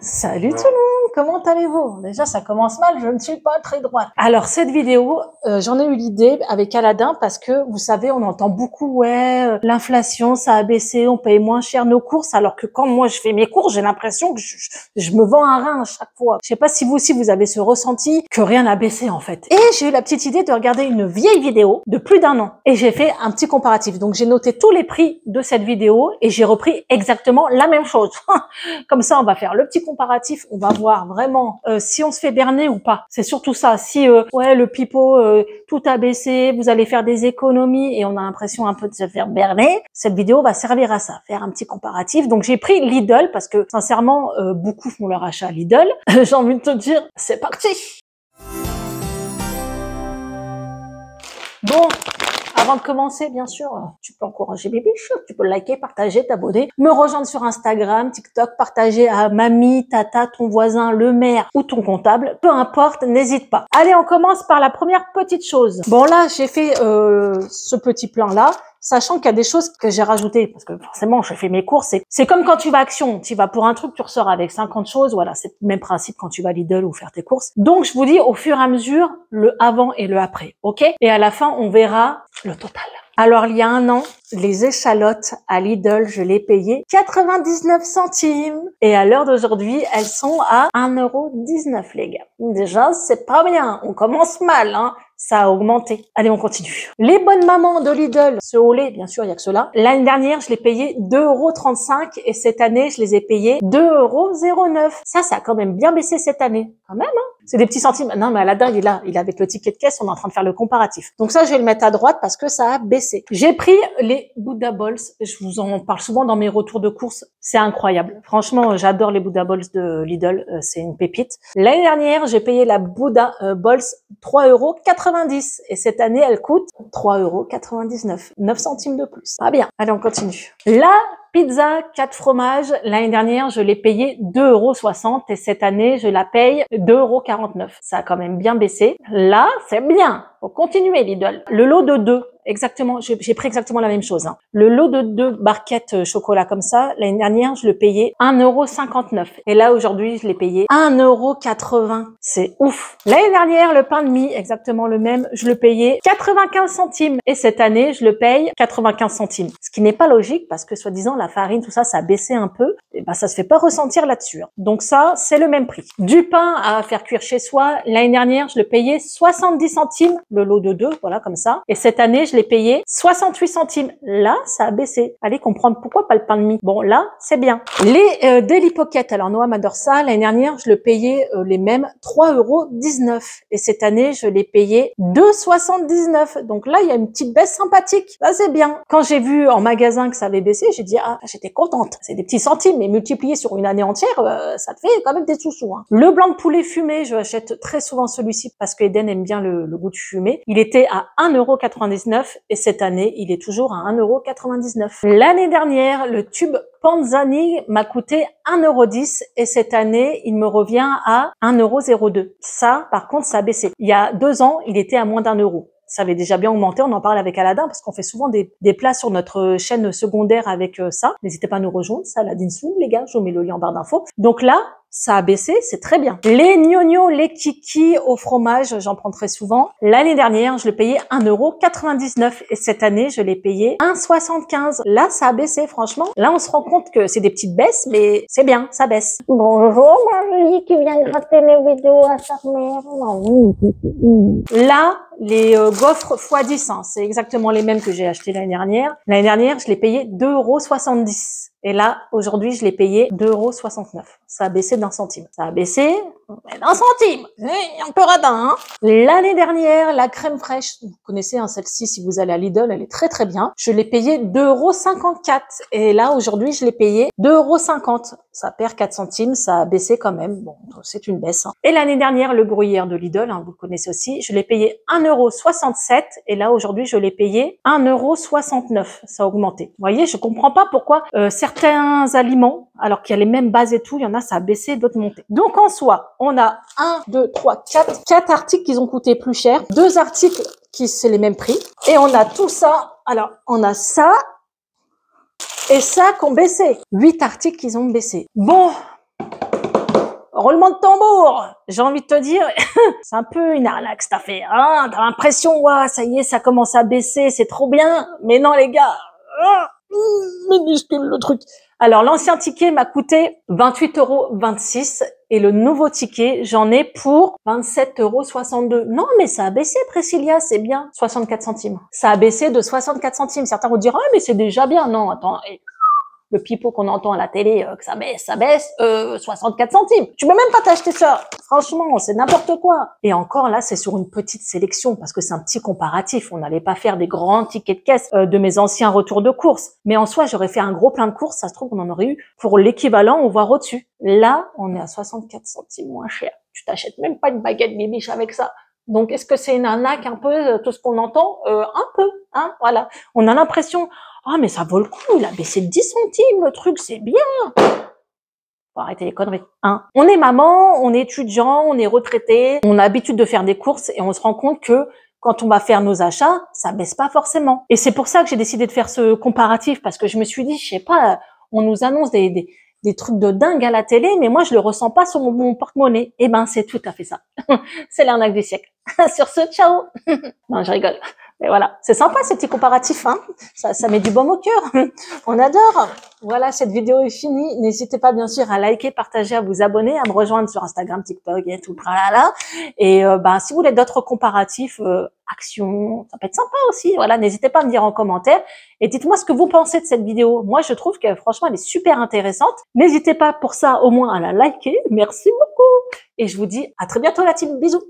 Salut tout le monde, comment allez-vous? Déjà ça commence mal, je ne suis pas très droite. Alors cette vidéo, j'en ai eu l'idée avec Aladdin parce que vous savez, on entend beaucoup l'inflation ça a baissé, on paye moins cher nos courses, alors que quand moi je fais mes courses, j'ai l'impression que je me vends un rein à chaque fois. Je sais pas si vous aussi vous avez ce ressenti que rien n'a baissé en fait. Et j'ai eu la petite idée de regarder une vieille vidéo de plus d'1 an et j'ai fait un petit comparatif. Donc j'ai noté tous les prix de cette vidéo et j'ai repris exactement la même chose. Comme ça, on va faire le petit comparatif, on va voir vraiment si on se fait berner ou pas. C'est surtout ça. Si le pipeau, tout a baissé, vous allez faire des économies et on a l'impression un peu de se faire berner, cette vidéo va servir à ça, faire un petit comparatif. Donc j'ai pris Lidl parce que sincèrement, beaucoup font leur achat à Lidl. J'ai envie de te dire, c'est parti. Bon. Avant de commencer, bien sûr, tu peux encourager Bébé Chou, tu peux liker, partager, t'abonner, me rejoindre sur Instagram, TikTok, partager à mamie, tata, ton voisin, le maire ou ton comptable, peu importe, n'hésite pas. Allez, on commence par la première petite chose. Bon là, j'ai fait ce petit plan-là, sachant qu'il y a des choses que j'ai rajoutées, parce que forcément, je fais mes courses. C'est comme quand tu vas à Action, tu vas pour un truc, tu ressors avec 50 choses. Voilà, c'est le même principe quand tu vas à Lidl ou faire tes courses. Donc, je vous dis au fur et à mesure, le avant et le après, ok? Et à la fin, on verra le total. Alors, il y a 1 an, les échalotes à Lidl, je les payais 99 centimes. Et à l'heure d'aujourd'hui, elles sont à 1,19 €, les gars. Déjà, c'est pas bien. On commence mal, hein. Ça a augmenté. Allez, on continue. Les bonnes mamans de Lidl, ce au lait, bien sûr, il y a que cela. L'année dernière, je les payais 2,35 € et cette année, je les ai payés 2,09 €. Ça a quand même bien baissé cette année. Quand même, hein. C'est des petits centimes. Non, mais Aladdin, il est là. Il est avec le ticket de caisse. On est en train de faire le comparatif. Donc ça, je vais le mettre à droite parce que ça a baissé. J'ai pris les Buddha Balls. Je vous en parle souvent dans mes retours de courses. C'est incroyable. Franchement, j'adore les Buddha Balls de Lidl. C'est une pépite. L'année dernière, j'ai payé la Buddha Balls 3,90 € et cette année, elle coûte 3,99 €. 9 centimes de plus. Pas bien. Allez, on continue. La pizza 4 fromages, l'année dernière, je l'ai payée 2,60 € et cette année, je la paye 2,49 €. Ça a quand même bien baissé. Là, c'est bien. Faut continuer, Lidl. Le lot de 2. Exactement, j'ai pris exactement la même chose. Hein. Le lot de 2 barquettes chocolat comme ça, l'année dernière, je le payais 1,59 € et là, aujourd'hui, je l'ai payé 1,80 €. C'est ouf. L'année dernière, le pain de mie, exactement le même, je le payais 95 centimes et cette année, je le paye 95 centimes. Ce qui n'est pas logique parce que, soi-disant, la farine, tout ça, ça a baissé un peu. Et ben, ça se fait pas ressentir là-dessus. Hein. Donc ça, c'est le même prix. Du pain à faire cuire chez soi, l'année dernière, je le payais 70 centimes, le lot de 2, voilà, comme ça. Et cette année, je l'ai payé 68 centimes. Là, ça a baissé. Allez comprendre pourquoi pas le pain de mie. Bon, là, c'est bien. Les Daily Pocket, alors Noam adore ça. L'année dernière, je le payais les mêmes 3,19 € et cette année, je l'ai payé 2,79 €. Donc là, il y a une petite baisse sympathique. Là, c'est bien. Quand j'ai vu en magasin que ça avait baissé, j'ai dit ah, j'étais contente. C'est des petits centimes, mais multipliés sur une année entière, ça te fait quand même des sous-sous. Hein. Le blanc de poulet fumé, je achète très souvent celui-ci parce que Eden aime bien le goût du fumé. Il était à 1,99 € et cette année, il est toujours à 1,99 €. L'année dernière, le tube Panzani m'a coûté 1,10 € et cette année, il me revient à 1,02 €. Ça, par contre, ça a baissé. Il y a 2 ans, il était à moins d'1 €. Ça avait déjà bien augmenté, on en parle avec Aladdin parce qu'on fait souvent des plats sur notre chaîne secondaire avec ça. N'hésitez pas à nous rejoindre, ça Aladdin Soon, les gars, je vous mets le lien en barre d'infos. Donc là, ça a baissé, c'est très bien. Les gnognos, les kikis au fromage, j'en prends très souvent. L'année dernière, je le payais 1,99 € et cette année, je l'ai payé 1,75 €. Là, ça a baissé, franchement. Là, on se rend compte que c'est des petites baisses, mais c'est bien, ça baisse. Bonjour Marie, qui vient gratter mes vidéos à sa mère. Là, les gaufres x10, hein, c'est exactement les mêmes que j'ai acheté l'année dernière. L'année dernière, je l'ai payé 2,70 €. Et là, aujourd'hui, je l'ai payé 2,69 €. Ça a baissé d'1 centime. Ça a baissé d'1 centime. Un peu radin, hein. L'année dernière, la crème fraîche, vous connaissez hein, celle-ci, si vous allez à Lidl, elle est très très bien. Je l'ai payé 2,54 €. Et là, aujourd'hui, je l'ai payé 2,50 €. Ça perd 4 centimes, ça a baissé quand même. Bon, c'est une baisse. Hein. Et l'année dernière, le gruyère de Lidl, hein, vous le connaissez aussi, je l'ai payé 1,67 € et là, aujourd'hui, je l'ai payé 1,69 €. Ça a augmenté. Vous voyez, je comprends pas pourquoi certains aliments, alors qu'il y a les mêmes bases et tout, il y en a, ça a baissé, d'autres monté. Donc, en soi, on a 1, 2, 3, 4 articles qui ont coûté plus cher, 2 articles qui c'est les mêmes prix, et on a tout ça. Alors, on a ça et ça qui ont baissé. 8 articles qui ont baissé. Bon, roulement de tambour. J'ai envie de te dire, c'est un peu une arnaque cette affaire. Hein, t'as l'impression, ouais, ça y est, ça commence à baisser, c'est trop bien. Mais non les gars, minuscule le truc. Alors l'ancien ticket m'a coûté 28,26 € et le nouveau ticket, j'en ai pour 27,62 €. Non, mais ça a baissé, Priscilla, c'est bien. 64 centimes. Ça a baissé de 64 centimes. Certains vont dire, ah, mais c'est déjà bien. Non, attends, le pipeau qu'on entend à la télé, que ça baisse, 64 centimes. Tu peux même pas t'acheter ça. Franchement, c'est n'importe quoi. Et encore là, c'est sur une petite sélection parce que c'est un petit comparatif. On n'allait pas faire des grands tickets de caisse de mes anciens retours de course. Mais en soi, j'aurais fait un gros plein de courses. Ça se trouve, on en aurait eu pour l'équivalent, on voit au-dessus. Là, on est à 64 centimes moins cher. Tu t'achètes même pas une baguette bibiche avec ça. Donc, est-ce que c'est une arnaque un peu, tout ce qu'on entend? Un peu, hein, voilà. On a l'impression, ah, mais ça vaut le coup, il a baissé de 10 centimes, le truc, c'est bien. Faut arrêter les conneries, hein. On est maman, on est étudiant, on est retraité, on a l'habitude de faire des courses et on se rend compte que quand on va faire nos achats, ça baisse pas forcément. Et c'est pour ça que j'ai décidé de faire ce comparatif parce que je me suis dit, je sais pas, on nous annonce des trucs de dingue à la télé, mais moi, je le ressens pas sur mon porte-monnaie. Eh ben, c'est tout à fait ça. C'est l'arnaque du siècle. Sur ce, ciao. Non, je rigole. Mais voilà, c'est sympa ces petits comparatifs, hein. Ça met du baume au cœur. On adore. Voilà, cette vidéo est finie. N'hésitez pas bien sûr à liker, partager, à vous abonner, à me rejoindre sur Instagram, TikTok et tout le tralala. Et si vous voulez d'autres comparatifs, actions, ça peut être sympa aussi. Voilà, n'hésitez pas à me dire en commentaire et dites-moi ce que vous pensez de cette vidéo. Moi, je trouve que franchement, elle est super intéressante. N'hésitez pas pour ça au moins à la liker. Merci beaucoup. Et je vous dis à très bientôt la team. Bisous.